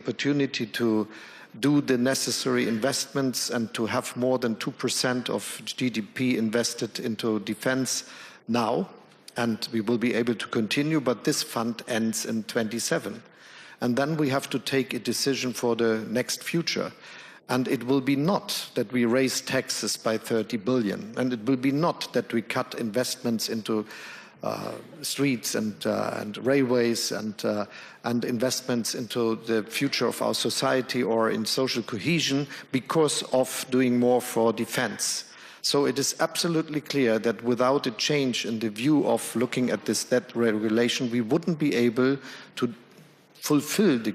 opportunity to do the necessary investments and to have more than 2% of GDP invested into defense now, and we will be able to continue, but this fund ends in 27. And then we have to take a decision for the next future. And it will be not that we raise taxes by 30 billion, and it will be not that we cut investments into streets and railways and investments into the future of our society or in social cohesion because of doing more for defense. So it is absolutely clear that without a change in the view of looking at this debt regulation, we wouldn't be able to fulfill the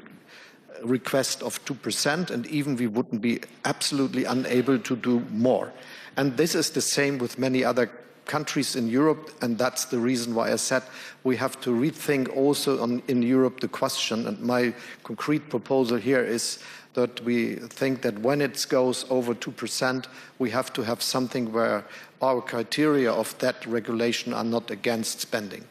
request of 2%, and even we wouldn't be absolutely unable to do more. And this is the same with many other countries in Europe, and that's the reason why I said we have to rethink also in Europe the question. And my concrete proposal here is that we think that when it goes over 2%, we have to have something where our criteria of that regulation are not against spending.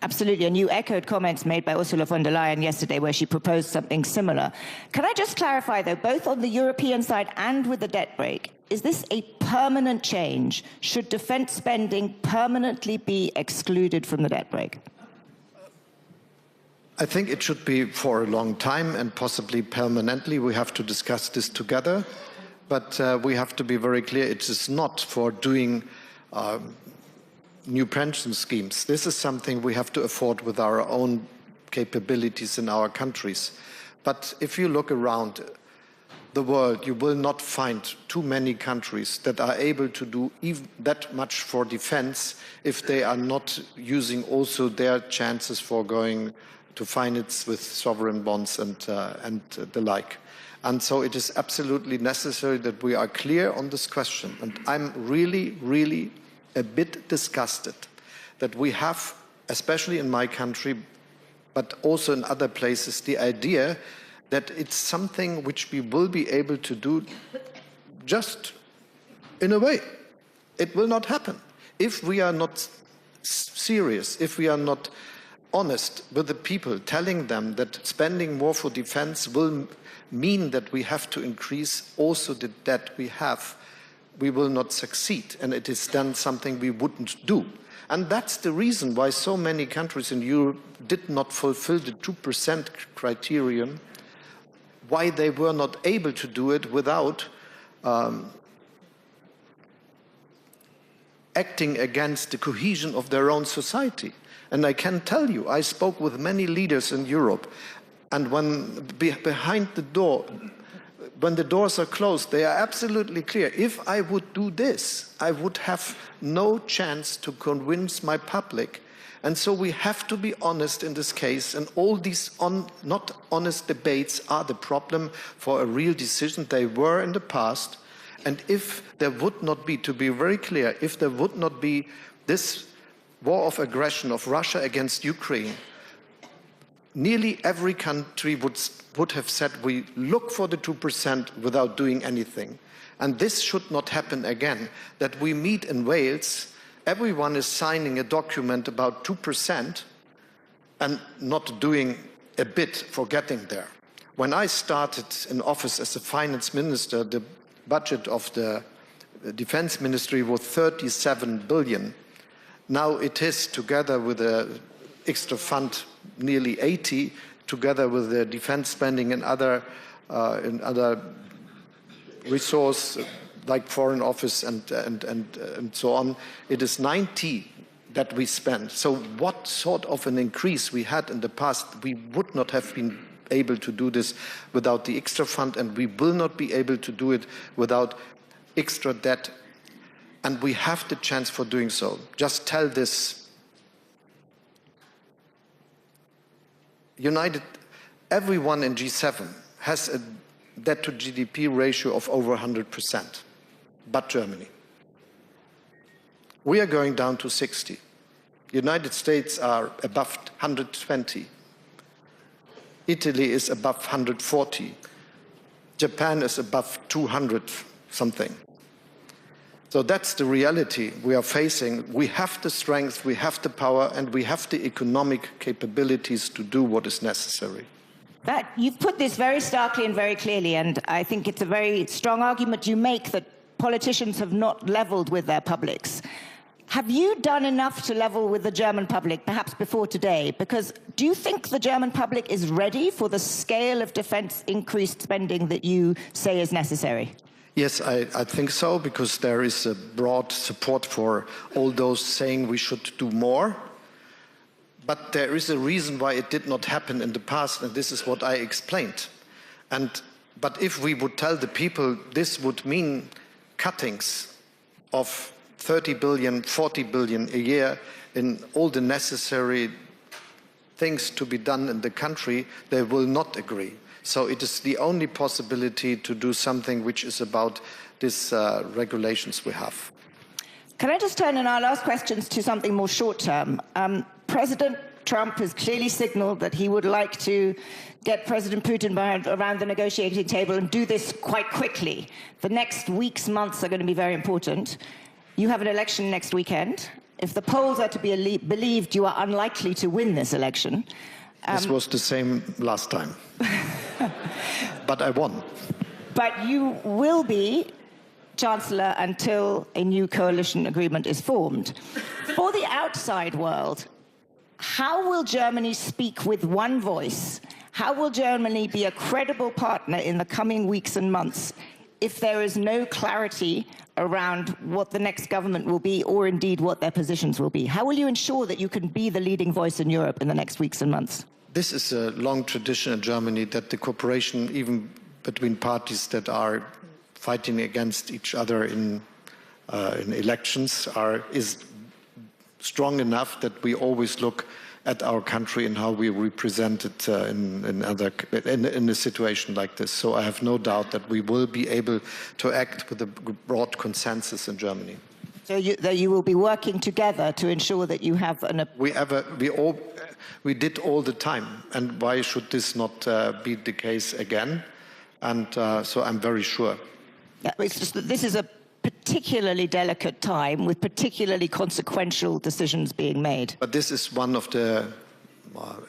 Absolutely, and you echoed comments made by Ursula von der Leyen yesterday where she proposed something similar. Can I just clarify, though, both on the European side and with the debt brake, is this a permanent change? Should defense spending permanently be excluded from the debt brake? I think it should be for a long time and possibly permanently. We have to discuss this together, but we have to be very clear, it is not for doing new pension schemes. This is something we have to afford with our own capabilities in our countries. But if you look around the world, you will not find too many countries that are able to do even that much for defense if they are not using also their chances for going to finance with sovereign bonds and the like. And so it is absolutely necessary that we are clear on this question. And I'm really a bit disgusted that we have, especially in my country, but also in other places, the idea that it's something which we will be able to do just in a way. It will not happen. If we are not serious, if we are not honest with the people, telling them that spending more for defense will mean that we have to increase also the debt we have, we will not succeed, and it is then something we wouldn't do. And that's the reason why so many countries in Europe did not fulfill the 2% criterion, why they were not able to do it without acting against the cohesion of their own society. And I can tell you, I spoke with many leaders in Europe, and when behind the door, when the doors are closed, they are absolutely clear. If I would do this, I would have no chance to convince my public. And so we have to be honest in this case, and all these not honest debates are the problem for a real decision. They were in the past, and if there would not be, to be very clear, if there would not be this war of aggression of Russia against Ukraine, nearly every country would have said we look for the 2% without doing anything. And this should not happen again, that we meet in Wales, everyone is signing a document about 2% and not doing a bit for getting there. When I started in office as a finance minister, the budget of the defense ministry was 37 billion. Now it is, together with the extra fund, nearly 80, together with the defense spending and other resource like foreign office and so on, it is 90 that we spend. So what sort of an increase we had in the past, we would not have been able to do this without the extra fund, and we will not be able to do it without extra debt. And we have the chance for doing so. Just tell this. Everyone in G7 has a debt to GDP ratio of over 100%, but Germany. We are going down to 60. United States are above 120. Italy is above 140. Japan is above 200 something. So that's the reality we are facing. We have the strength, we have the power, and we have the economic capabilities to do what is necessary. That, you've put this very starkly and very clearly, and I think it's a very strong argument you make that politicians have not leveled with their publics. Have you done enough to level with the German public, perhaps before today? Because do you think the German public is ready for the scale of defense increased spending that you say is necessary? Yes, I think so, because there is a broad support for all those saying we should do more. But there is a reason why it did not happen in the past, and this is what I explained. But if we would tell the people this would mean cuttings of 30 billion, 40 billion a year in all the necessary things to be done in the country, they will not agree. So it is the only possibility to do something which is about these regulations we have. Can I just turn in our last questions to something more short-term? President Trump has clearly signaled that he would like to get President Putin around the negotiating table and do this quite quickly. The next weeks, months are going to be very important. You have an election next weekend. If the polls are to be believed, you are unlikely to win this election. This was the same last time. But I won. But you will be Chancellor until a new coalition agreement is formed. For the outside world, how will Germany speak with one voice? How will Germany be a credible partner in the coming weeks and months if there is no clarity around what the next government will be, or indeed what their positions will be? How will you ensure that you can be the leading voice in Europe in the next weeks and months? This is a long tradition in Germany, that the cooperation, even between parties that are fighting against each other in elections, is strong enough that we always look at our country and how we represent it in a situation like this. So I have no doubt that we will be able to act with a broad consensus in Germany. So you will be working together to ensure that you have an... We did all the time, and why should this not be the case again? And so I'm very sure. Yeah, it's just that this is a particularly delicate time with particularly consequential decisions being made. But this is one of the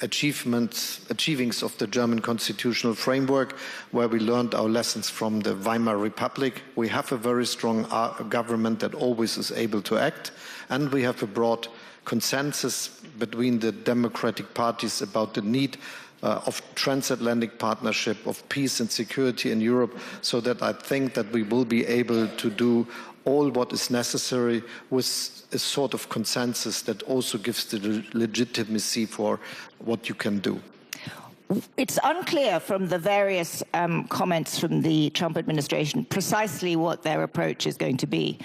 achievings of the German constitutional framework, where we learned our lessons from the Weimar Republic. We have a very strong government that always is able to act, and we have a broad consensus between the democratic parties about the need of transatlantic partnership, of peace and security in Europe, so that I think that we will be able to do all what is necessary with a sort of consensus that also gives the legitimacy for what you can do. It's unclear from the various comments from the Trump administration precisely what their approach is going to be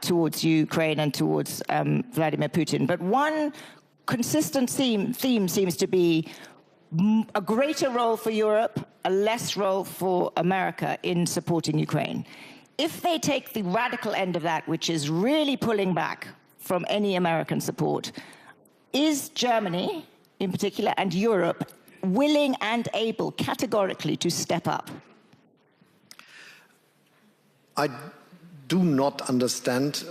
towards Ukraine and towards Vladimir Putin. But one consistent theme seems to be a greater role for Europe, a less role for America in supporting Ukraine. If they take the radical end of that, which is really pulling back from any American support, is Germany, in particular, and Europe willing and able categorically to step up? I do not understand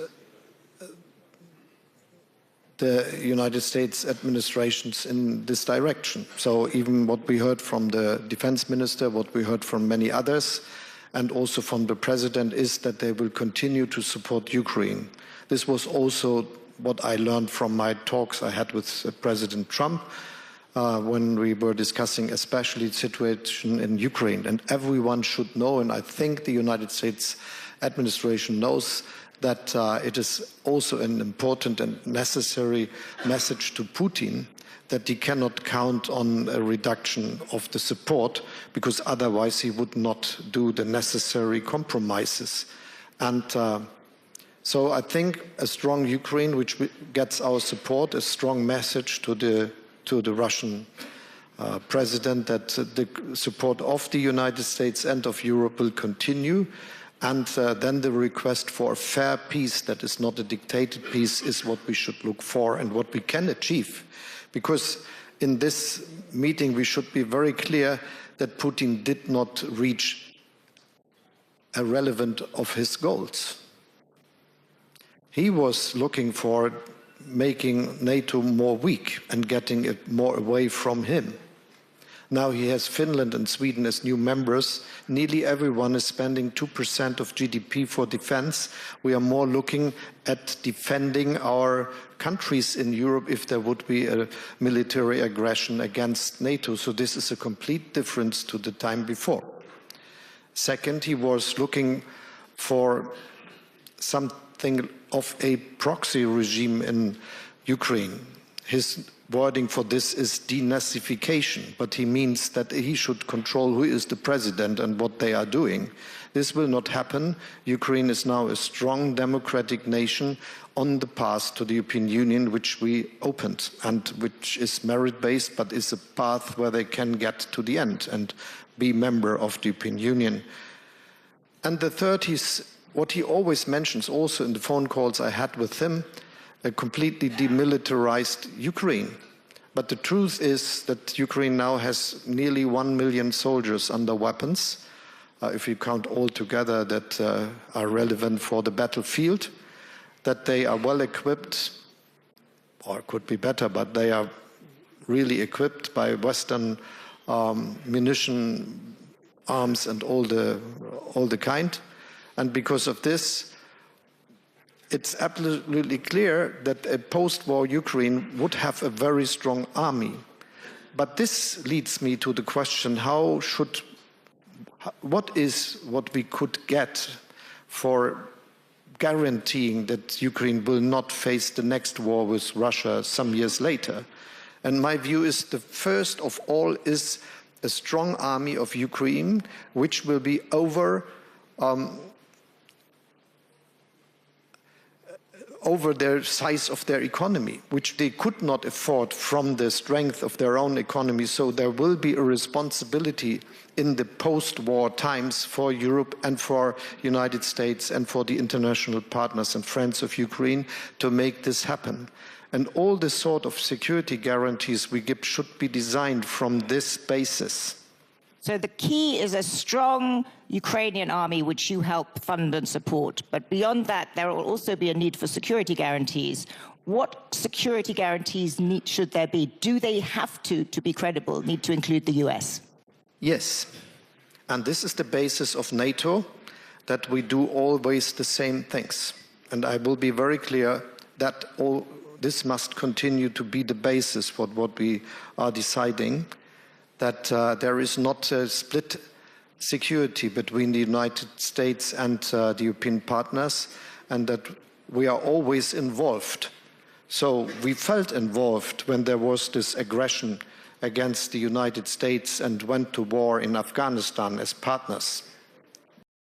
the United States administrations in this direction. So even what we heard from the defense minister, what we heard from many others, and also from the president, is that they will continue to support Ukraine. This was also what I learned from my talks I had with President Trump when we were discussing especially the situation in Ukraine. And everyone should know, and I think the United States administration knows, that it is also an important and necessary message to Putin that he cannot count on a reduction of the support, because otherwise he would not do the necessary compromises. And so I think a strong Ukraine, which gets our support, a strong message to the Russian president that the support of the United States and of Europe will continue. And then the request for a fair peace that is not a dictated peace is what we should look for and what we can achieve. Because in this meeting we should be very clear that Putin did not reach a relevant of his goals. He was looking for making NATO more weak and getting it more away from him. Now he has Finland and Sweden as new members. Nearly everyone is spending 2% of GDP for defense. We are more looking at defending our countries in Europe if there would be a military aggression against NATO. So this is a complete difference to the time before. Second, he was looking for something of a proxy regime in Ukraine. His wording for this is denazification, but he means that he should control who is the president and what they are doing. This will not happen. Ukraine is now a strong democratic nation on the path to the European Union, which we opened and which is merit-based, but is a path where they can get to the end and be member of the European Union. And the third is what he always mentions also in the phone calls I had with him, a completely demilitarized Ukraine. But the truth is that Ukraine now has nearly 1 million soldiers under weapons, if you count all together that are relevant for the battlefield, that they are well equipped, or could be better, but they are really equipped by Western munition, arms and all the kind. And because of this, it's absolutely clear that a post-war Ukraine would have a very strong army. But this leads me to the question, what we could get for guaranteeing that Ukraine will not face the next war with Russia some years later? And my view is the first of all is a strong army of Ukraine, which will be over their size of their economy, which they could not afford from the strength of their own economy. So there will be a responsibility in the post-war times for Europe and for the United States and for the international partners and friends of Ukraine to make this happen. And all the sort of security guarantees we give should be designed from this basis. So the key is a strong Ukrainian army, which you help fund and support. But beyond that, there will also be a need for security guarantees. What security guarantees should there be? Do they have to be credible, need to include the US? Yes. And this is the basis of NATO, that we do always the same things. And I will be very clear that all this must continue to be the basis for what we are deciding, that there is not a split security between the United States and the European partners, and that we are always involved. So we felt involved when there was this aggression against the United States and went to war in Afghanistan as partners.